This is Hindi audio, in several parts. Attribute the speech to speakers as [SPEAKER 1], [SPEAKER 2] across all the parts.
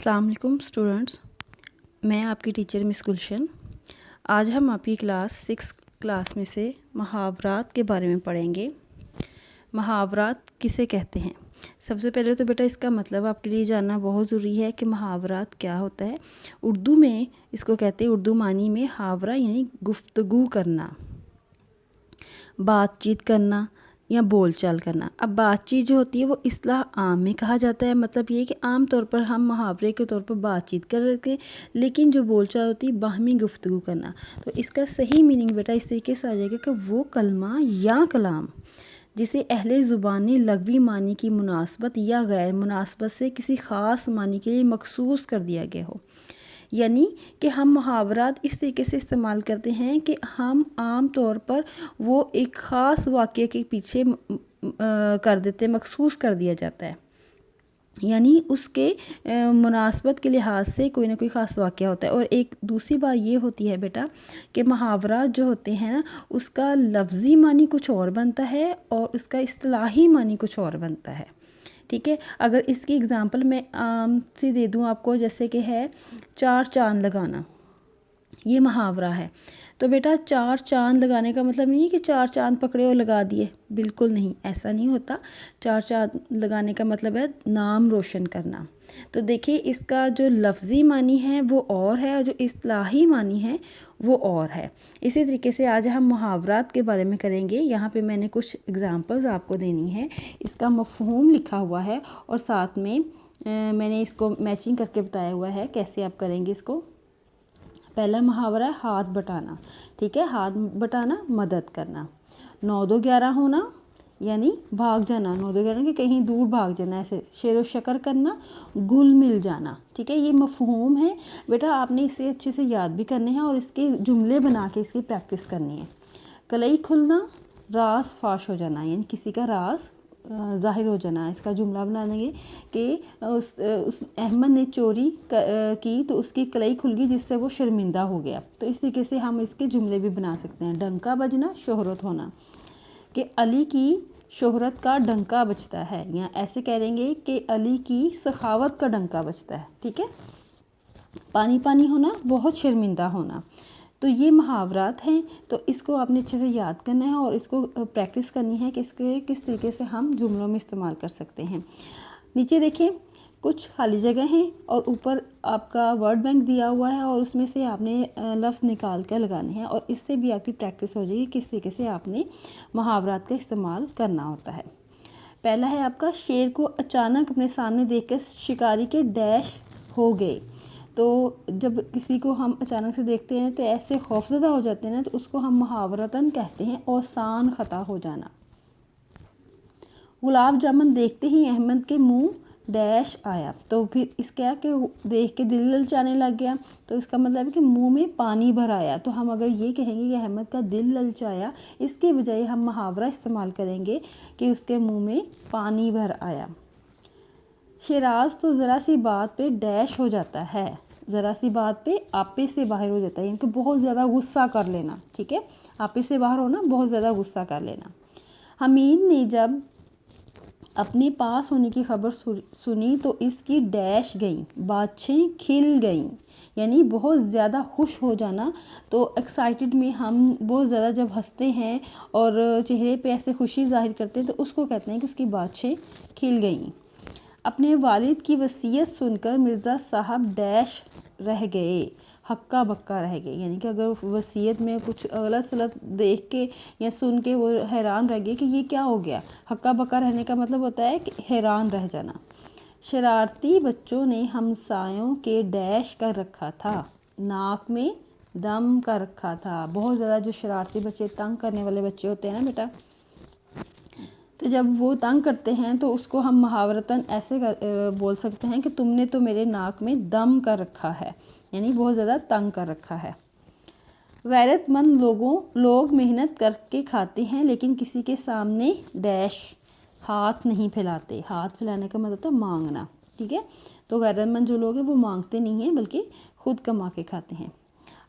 [SPEAKER 1] अस्सलाम वालेकुम स्टूडेंट्स, मैं आपकी टीचर मिस गुलशन। आज हम आपकी क्लास 6 क्लास में से मुहावरात के बारे में पढ़ेंगे। मुहावरात किसे कहते हैं? सबसे पहले तो बेटा इसका मतलब आपके लिए जानना बहुत ज़रूरी है कि मुहावरात क्या होता है। उर्दू में इसको कहते हैं, उर्दू मानी में हावरा यानी गुफ्तगू करना, बातचीत करना या बोलचाल करना। अब बातचीत जो होती है वो इस्लाह आम में कहा जाता है, मतलब ये कि आम तौर पर हम मुहावरे के तौर पर बातचीत कर रहे हैं, लेकिन जो बोलचाल होती है बाहमी गुफ्तगू करना। तो इसका सही मीनिंग बेटा इस तरीके से आ जाएगा कि वो कलमा या कलाम जिसे अहले ज़ुबान ने लग़वी मानी की मुनासबत या गैर मुनासबत से किसी ख़ास मानी के लिए मखसूस कर दिया गया हो। यानी कि हम मुहावरात इस तरीके से इस्तेमाल करते हैं कि हम आम तौर पर वो एक ख़ास वाक़ये के पीछे कर देते हैं, मखसूस कर दिया जाता है, यानी उसके मुनासबत के लिहाज से कोई ना कोई ख़ास वाक़या होता है। और एक दूसरी बात ये होती है बेटा कि मुहावरात जो होते हैं ना, उसका लफ्ज़ी मानी कुछ और बनता है और उसका इस्तिलाही मानी कुछ और बनता है। ठीक है, अगर इसकी एग्ज़ाम्पल मैं आम सी दे दूँ आपको, जैसे कि है चार चांद लगाना, ये मुहावरा है। तो बेटा चार चांद लगाने का मतलब नहीं है कि चार चांद पकड़े और लगा दिए, बिल्कुल नहीं, ऐसा नहीं होता। चार चांद लगाने का मतलब है नाम रोशन करना। तो देखिए इसका जो लफ्ज़ी मानी है वो और है और जो इस्तिलाही मानी है वो और है। इसी तरीके से आज हम मुहावरात के बारे में करेंगे। यहाँ पे मैंने कुछ एग्ज़ाम्पल्स आपको देनी है, इसका मफ़हूम लिखा हुआ है और साथ में मैंने इसको मैचिंग करके बताया हुआ है कैसे आप करेंगे इसको। पहला मुहावरा है हाथ बटाना। ठीक है, हाथ बटाना मदद करना। 9 2 11 होना यानी भाग जाना, 9 2 11 के कहीं दूर भाग जाना, ऐसे शेरो शक्र करना, गुल मिल जाना। ठीक है, ये मफ़हूम है बेटा, आपने इसे अच्छे से याद भी करने हैं और इसके जुमले बना के इसकी प्रैक्टिस करनी है। कलई खुलना, राज फाश हो जाना, यानी किसी का राज ज़ाहिर हो जाना। इसका जुमला बना देंगे कि उस अहमद ने चोरी की तो उसकी कलाई खुल गई जिससे वो शर्मिंदा हो गया। तो इस तरीके से हम इसके जुमले भी बना सकते हैं। डंका बजना, शोहरत होना, कि अली की शोहरत का डंका बजता है, या ऐसे कहेंगे कि अली की सखावत का डंका बजता है। ठीक है, पानी पानी होना, बहुत शर्मिंदा होना। तो ये मुहावरात हैं, तो इसको आपने अच्छे से याद करना है और इसको प्रैक्टिस करनी है कि इसके किस तरीके से हम जुमलों में इस्तेमाल कर सकते हैं। नीचे देखिए कुछ खाली जगह हैं और ऊपर आपका वर्ड बैंक दिया हुआ है और उसमें से आपने लफ्ज़ निकाल कर लगाने हैं और इससे भी आपकी प्रैक्टिस हो जाएगी किस तरीके से आपने मुहावरात का इस्तेमाल करना होता है। पहला है आपका, शेर को अचानक अपने सामने देखकर शिकारी के डैश हो गए। तो जब किसी को हम अचानक से देखते हैं तो ऐसे खौफज़दा हो जाते हैं ना, तो उसको हम मुहावरतन कहते हैं औसान ख़ता हो जाना। गुलाब जामुन देखते ही अहमद के मुंह डैश आया, तो फिर इसका कि देख के दिल ललचाने लग गया, तो इसका मतलब है कि मुंह में पानी भर आया। तो हम अगर ये कहेंगे कि अहमद का दिल ललचाया, इसके बजाय हम मुहावरा इस्तेमाल करेंगे कि उसके मुंह में पानी भर आया। शराज तो ज़रा सी बात पे डैश हो जाता है, ज़रा सी बात पे आपे से बाहर हो जाता है, यानी कि बहुत ज़्यादा गुस्सा कर लेना। ठीक है, आपे से बाहर होना, बहुत ज़्यादा गुस्सा कर लेना। हमीद ने जब अपने पास होने की खबर सुनी तो इसकी डैश गई, बाछें खिल गईं, यानी बहुत ज़्यादा खुश हो जाना। तो एक्साइटेड में हम बहुत ज़्यादा जब हंसते हैं और चेहरे पे ऐसे खुशी जाहिर करते हैं तो उसको कहते हैं कि उसकी बाछें खिल गईं। अपने वालिद की वसीयत सुनकर मिर्ज़ा साहब डैश रह गए, हक्का बक्का रह गए, यानी कि अगर वसीयत में कुछ गलत सलत देख के या सुन के वो हैरान रह गए कि ये क्या हो गया। हक्का बक्का रहने का मतलब होता है कि हैरान रह जाना। शरारती बच्चों ने हमसायों के डैश कर रखा था, नाक में दम कर रखा था। बहुत ज़्यादा जो शरारती बच्चे, तंग करने वाले बच्चे होते हैं ना बेटा, तो जब वो तंग करते हैं तो उसको हम मुहावरतन ऐसे बोल सकते हैं कि तुमने तो मेरे नाक में दम कर रखा है, यानी बहुत ज़्यादा तंग कर रखा है। गैरतमंद लोग मेहनत करके खाते हैं लेकिन किसी के सामने डैश हाथ नहीं फैलाते। हाथ फैलाने का मतलब तो मांगना। ठीक है, तो गैरतमंद जो लोग हैं वो मांगते नहीं हैं बल्कि खुद कमा के खाते हैं।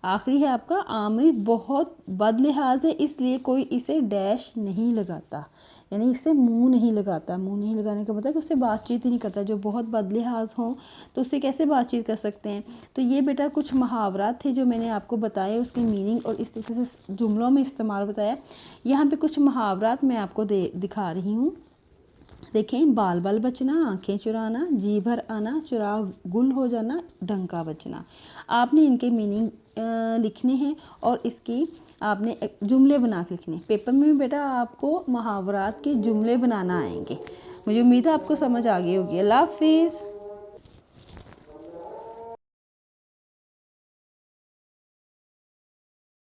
[SPEAKER 1] आखिरी है आपका आमिर बहुत बदलिहाज है, इसलिए कोई इसे डैश नहीं लगाता, यानी इससे मुंह नहीं लगाता। मुंह नहीं लगाने का मतलब कि उससे बातचीत ही नहीं करता। जो बहुत बदलिहाज हो तो उससे कैसे बातचीत कर सकते हैं। तो ये बेटा कुछ मुहावरात थे जो मैंने आपको बताए, उसकी मीनिंग और इस तरीके से जुमलों में इस्तेमाल बताया। यहाँ पे कुछ मुहावरात मैं आपको दिखा रही हूँ। देखें, बाल बाल बचना, आंखें चुराना, जी भर आना, चुरा गुल हो जाना, डंका बचना। आपने इनके मीनिंग लिखने हैं और इसकी आपने जुमले बना के लिखने। पेपर में भी बेटा आपको मुहावरात के जुमले बनाना आएंगे। मुझे उम्मीद है आपको समझ आ गई होगी। अल्लाह हाफिज़।